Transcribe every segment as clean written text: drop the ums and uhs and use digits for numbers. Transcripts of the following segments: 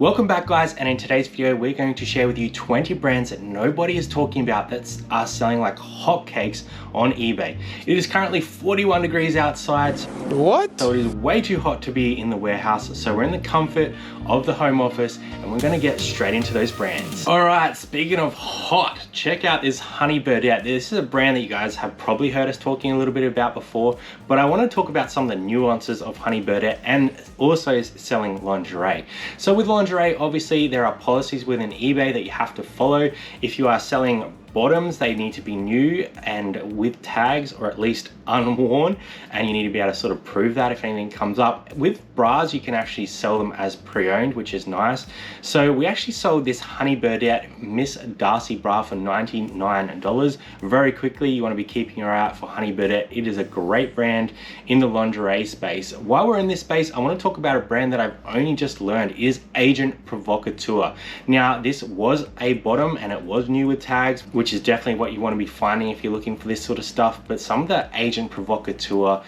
Welcome back guys, and in today's video we're going to share with you 20 brands that nobody is talking about that are selling like hotcakes on eBay. It is currently 41 degrees outside. What? So it is way too hot to be in the warehouse. So we're in the comfort of the home office and we're gonna get straight into those brands. All right, speaking of hot, check out this Honey Birdette. This is a brand that you guys have probably heard us talking a little bit about before, but I wanna talk about some of the nuances of Honey Birdette and also selling lingerie. So with lingerie, obviously there are policies within eBay that you have to follow. If you are selling bottoms, they need to be new and with tags, or at least unworn, and you need to be able to sort of prove that if anything comes up. With bras, you can actually sell them as pre-owned, which is nice. So we actually sold this Honey Birdette Miss Darcy bra for $99. Very quickly, you want to be keeping your eye out for Honey Birdette. It is a great brand in the lingerie space. While we're in this space, I want to talk about a brand that I've only just learned is Agent Provocateur. Now, this was a bottom and it was new with tags, which is definitely what you want to be finding if you're looking for this sort of stuff. But some of the Agent Provocateur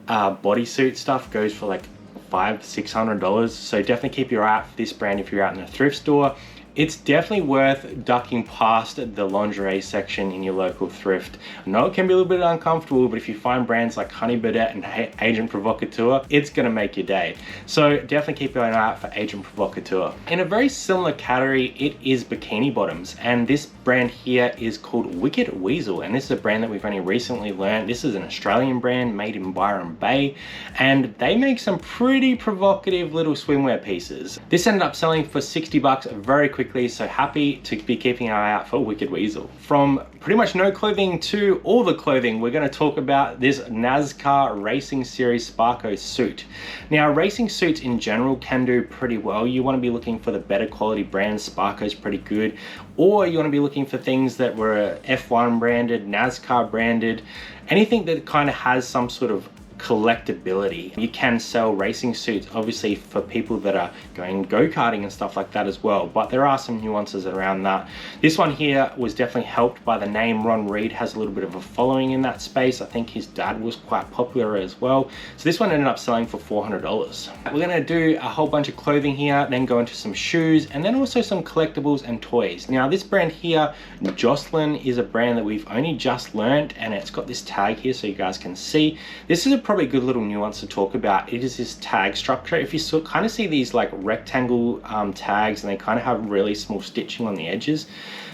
bodysuit stuff goes for like $500–600. So definitely keep your eye out for this brand if you're out in a thrift store. It's definitely worth ducking past the lingerie section in your local thrift. I know it can be a little bit uncomfortable, but if you find brands like Honey Birdette and Agent Provocateur, it's gonna make your day. So definitely keep an eye out for Agent Provocateur. In a very similar category, it is bikini bottoms, and this brand here is called Wicked Weasel, and this is a brand that we've only recently learned. This is an Australian brand made in Byron Bay, and they make some pretty provocative little swimwear pieces. This ended up selling for $60 very quickly, so happy to be keeping an eye out for Wicked Weasel. From pretty much no clothing to all the clothing, we're going to talk about this NASCAR Racing Series Sparko suit. Now, racing suits in general can do pretty well. You want to be looking for the better quality brands. Sparko's pretty good, or you want to be looking for things that were F1 branded, NASCAR branded, anything that kind of has some sort of collectability. You can sell racing suits obviously for people that are going go-karting and stuff like that as well, but there are some nuances around that. This one here was definitely helped by the name. Ron Reed has a little bit of a following in that space. I think his dad was quite popular as well. So this one ended up selling for $400. We're going to do a whole bunch of clothing here, then go into some shoes, and then also some collectibles and toys. Now this brand here, Jocelyn, is a brand that we've only just learned, and it's got this tag here so you guys can see. This is probably a good little nuance to talk about. It is this tag structure. If you kind of see these like rectangle tags, and they kind of have really small stitching on the edges,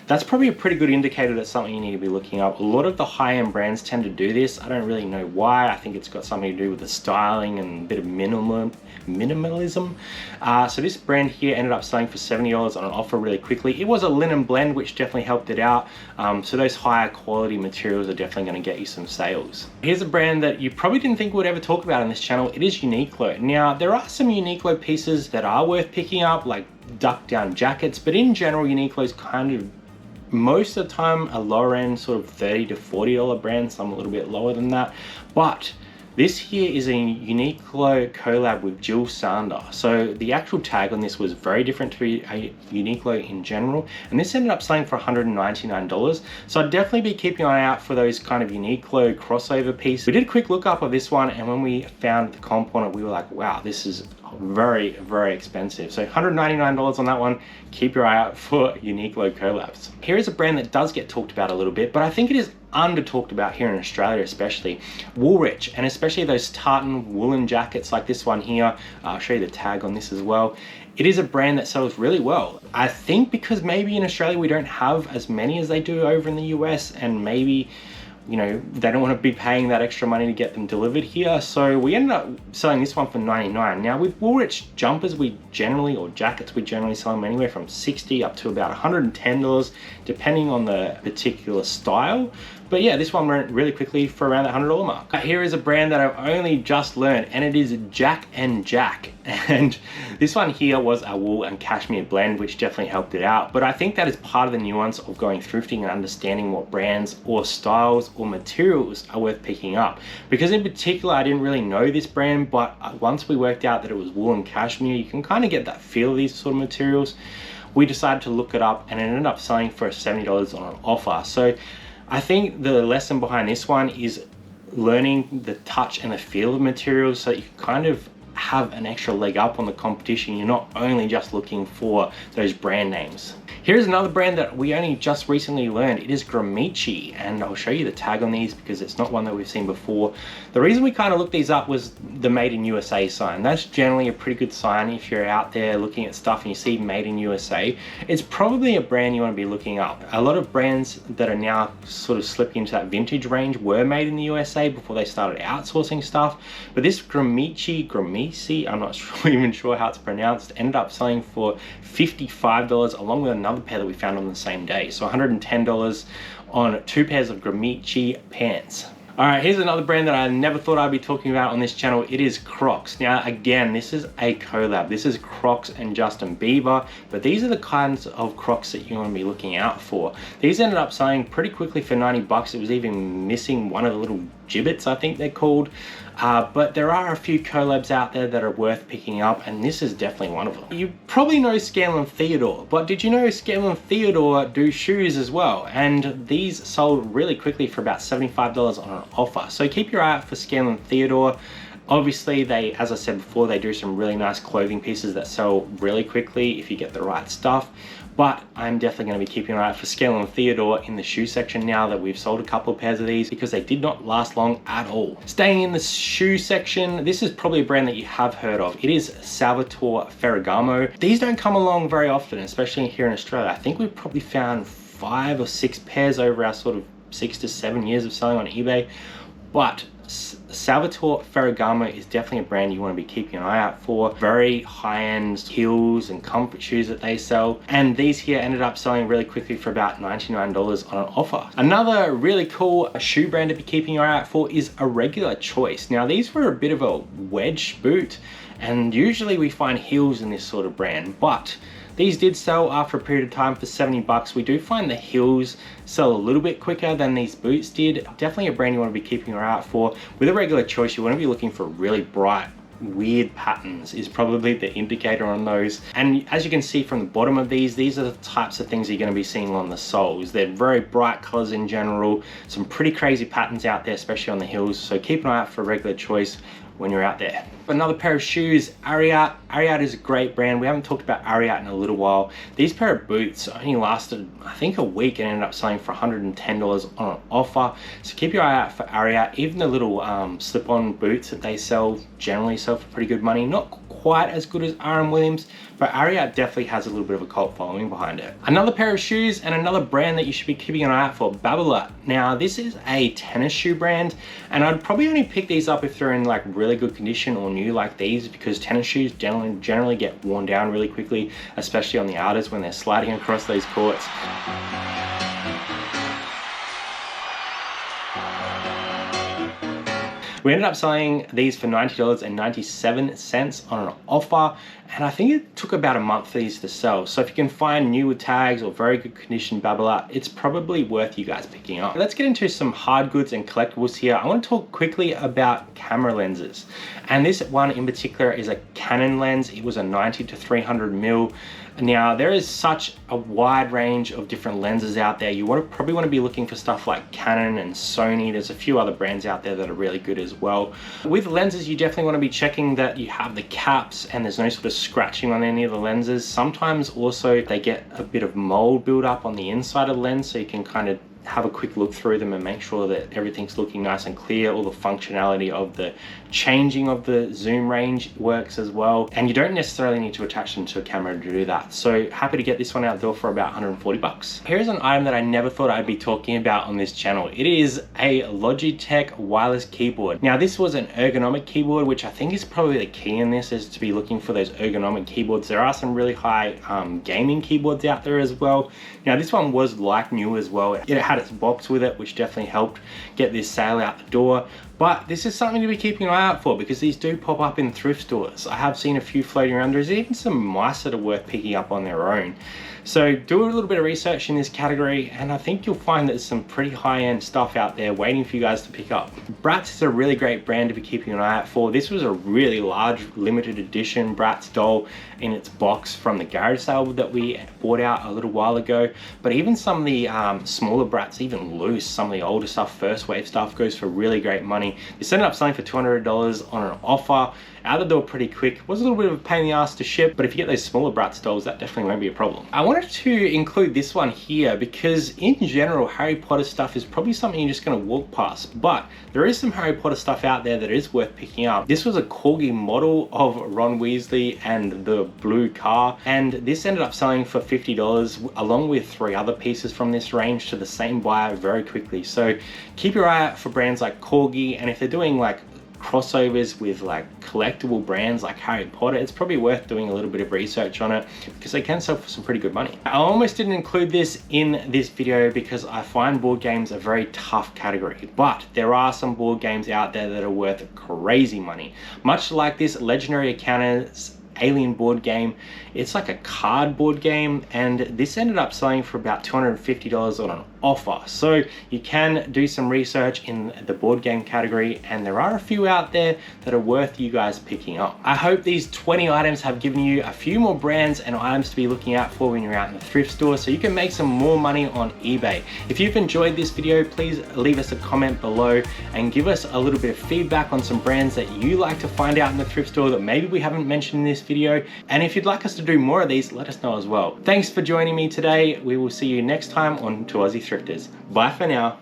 that's probably a pretty good indicator that's something you need to be looking up. A lot of the high-end brands tend to do this. I don't really know why. I think it's got something to do with the styling and a bit of minimalism. So this brand here ended up selling for $70 on an offer really quickly. It was a linen blend, which definitely helped it out. So those higher quality materials are definitely going to get you some sales. Here's a brand that you probably didn't think we'd ever talk about on this channel. It is Uniqlo. Now, there are some Uniqlo pieces that are worth picking up, like duck down jackets, but in general, Uniqlo is kind of most of the time a lower end sort of $30 to $40 brand, some a little bit lower than that. But this here is a Uniqlo collab with Jill Sander. So the actual tag on this was very different to a Uniqlo in general, and this ended up selling for $199. So I'd definitely be keeping an eye out for those kind of Uniqlo crossover pieces. We did a quick look up of this one, and when we found the comp on it, we were like, wow, this is very, very expensive. So $199 on that one. Keep your eye out for Uniqlo collabs. Here is a brand that does get talked about a little bit, but I think it is under talked about here in Australia, especially Woolrich, and especially those tartan woolen jackets like this one here. I'll show you the tag on this as well. It is a brand that sells really well. I think because maybe in Australia we don't have as many as they do over in the US, and maybe, you know, they don't want to be paying that extra money to get them delivered here. So we ended up selling this one for $99. Now with Woolrich jumpers, or jackets, we generally sell them anywhere from $60 up to about $110, depending on the particular style. But yeah, this one went really quickly for around the $100 mark. Here is a brand that I've only just learned, and it is Jack and Jack. And this one here was a wool and cashmere blend, which definitely helped it out. But I think that is part of the nuance of going thrifting and understanding what brands or styles or materials are worth picking up. Because in particular, I didn't really know this brand, but once we worked out that it was wool and cashmere, you can kind of get that feel of these sort of materials. We decided to look it up, and it ended up selling for $70 on an offer. So I think the lesson behind this one is learning the touch and the feel of materials so that you can kind of have an extra leg up on the competition. You're not only just looking for those brand names. Here's another brand that we only just recently learned. It is Gramici, and I'll show you the tag on these because it's not one that we've seen before. The reason we kind of looked these up was the Made in USA sign. That's generally a pretty good sign if you're out there looking at stuff and you see Made in USA. It's probably a brand you want to be looking up. A lot of brands that are now sort of slipping into that vintage range were made in the USA before they started outsourcing stuff. But this Gramici, I'm not even sure how it's pronounced, ended up selling for $55 along with another pair that we found on the same day. So $110 on 2 pairs of Gramici pants. All right, here's another brand that I never thought I'd be talking about on this channel. It is Crocs. Now, again, this is a collab. This is Crocs and Justin Bieber, but these are the kinds of Crocs that you want to be looking out for. These ended up selling pretty quickly for 90 bucks. It was even missing one of the little gibbets, I think they're called. But there are a few collabs out there that are worth picking up, and this is definitely one of them. You probably know Scanlan Theodore, but did you know Scanlan Theodore do shoes as well? And these sold really quickly for about $75 on an offer. So keep your eye out for Scanlan Theodore. Obviously, they, as I said before, they do some really nice clothing pieces that sell really quickly if you get the right stuff. But I'm definitely going to be keeping an eye out for Scanlan Theodore in the shoe section now that we've sold a couple of pairs of these, because they did not last long at all. Staying in the shoe section, this is probably a brand that you have heard of. It is Salvatore Ferragamo. These don't come along very often, especially here in Australia. I think we've probably found 5 or 6 pairs over our sort of 6 to 7 years of selling on eBay. But Salvatore Ferragamo is definitely a brand you want to be keeping an eye out for. Very high-end heels and comfort shoes that they sell. And these here ended up selling really quickly for about $99 on an offer. Another really cool shoe brand to be keeping your eye out for is a Regular Choice. Now, these were a bit of a wedge boot, and usually we find heels in this sort of brand, but these did sell after a period of time for 70 bucks. We do find the heels sell a little bit quicker than these boots did. Definitely a brand you want to be keeping your eye out for. With a Regular Choice, you want to be looking for really bright, weird patterns is probably the indicator on those. And as you can see from the bottom of these are the types of things you're going to be seeing on the soles. They're very bright colors in general, some pretty crazy patterns out there, especially on the heels. So keep an eye out for a Regular Choice when you're out there. Another pair of shoes, Ariat. Ariat is a great brand. We haven't talked about Ariat in a little while. These pair of boots only lasted, I think, a week and ended up selling for $110 on an offer. So keep your eye out for Ariat. Even the little slip-on boots that they sell generally sell for pretty good money. Not quite as good as R.M. Williams, but Ariat definitely has a little bit of a cult following behind it. Another pair of shoes and another brand that you should be keeping an eye out for, Babolat. Now, this is a tennis shoe brand, and I'd probably only pick these up if they're in like really good condition or new like these, because tennis shoes generally get worn down really quickly, especially on the outers when they're sliding across those courts. We ended up selling these for $90.97 on an offer, and I think it took about a month for these to sell. So if you can find new with tags or very good condition Babolat, it's probably worth you guys picking up. Let's get into some hard goods and collectibles here. I want to talk quickly about camera lenses. And this one in particular is a Canon lens. It was a 90 to 300mm. Now, there is such a wide range of different lenses out there. You probably want to be looking for stuff like Canon and Sony. There's a few other brands out there that are really good as well. With lenses, you definitely want to be checking that you have the caps and there's no sort of scratching on any of the lenses. Sometimes also they get a bit of mold build up on the inside of the lens, so you can kind of have a quick look through them and make sure that everything's looking nice and clear. All the functionality of the changing of the zoom range works as well. And you don't necessarily need to attach them to a camera to do that. So happy to get this one out the door for about 140 bucks. Here's an item that I never thought I'd be talking about on this channel. It is a Logitech wireless keyboard. Now, this was an ergonomic keyboard, which I think is probably the key in this, is to be looking for those ergonomic keyboards. There are some really high gaming keyboards out there as well. Now, this one was like new as well. It had its box with it, which definitely helped get this sale out the door. But this is something to be keeping an eye out for, because these do pop up in thrift stores. I have seen a few floating around. There's even some mice that are worth picking up on their own. So do a little bit of research in this category, and I think you'll find there's some pretty high-end stuff out there waiting for you guys to pick up. Bratz is a really great brand to be keeping an eye out for. This was a really large limited edition Bratz doll in its box from the garage sale that we bought out a little while ago. But even some of the smaller Bratz, even loose, some of the older stuff, first wave stuff, goes for really great money. This ended up selling for $200 on an offer, out the door pretty quick. Was a little bit of a pain in the ass to ship, but if you get those smaller Bratz dolls, that definitely won't be a problem. I wanted to include this one here because in general, Harry Potter stuff is probably something you're just gonna walk past, but there is some Harry Potter stuff out there that is worth picking up. This was a corgi model of Ron Weasley and the blue car, and this ended up selling for $50 along with 3 other pieces from this range to the same buyer very quickly. So keep your eye out for brands like Corgi, and if they're doing like crossovers with like collectible brands like Harry Potter, it's probably worth doing a little bit of research on it because they can sell for some pretty good money. I almost didn't include this in this video because I find board games a very tough category, but there are some board games out there that are worth crazy money. Much like this Legendary Encounters alien board game, it's like a card board game, and this ended up selling for about $250 on an offer. So you can do some research in the board game category, and there are a few out there that are worth you guys picking up. I hope these 20 items have given you a few more brands and items to be looking out for when you're out in the thrift store, so you can make some more money on eBay. If you've enjoyed this video, please leave us a comment below and give us a little bit of feedback on some brands that you like to find out in the thrift store that maybe we haven't mentioned in this video. And if you'd like us to do more of these, let us know as well. Thanks for joining me today. We will see you next time on To Aussie Thrifters. Bye for now.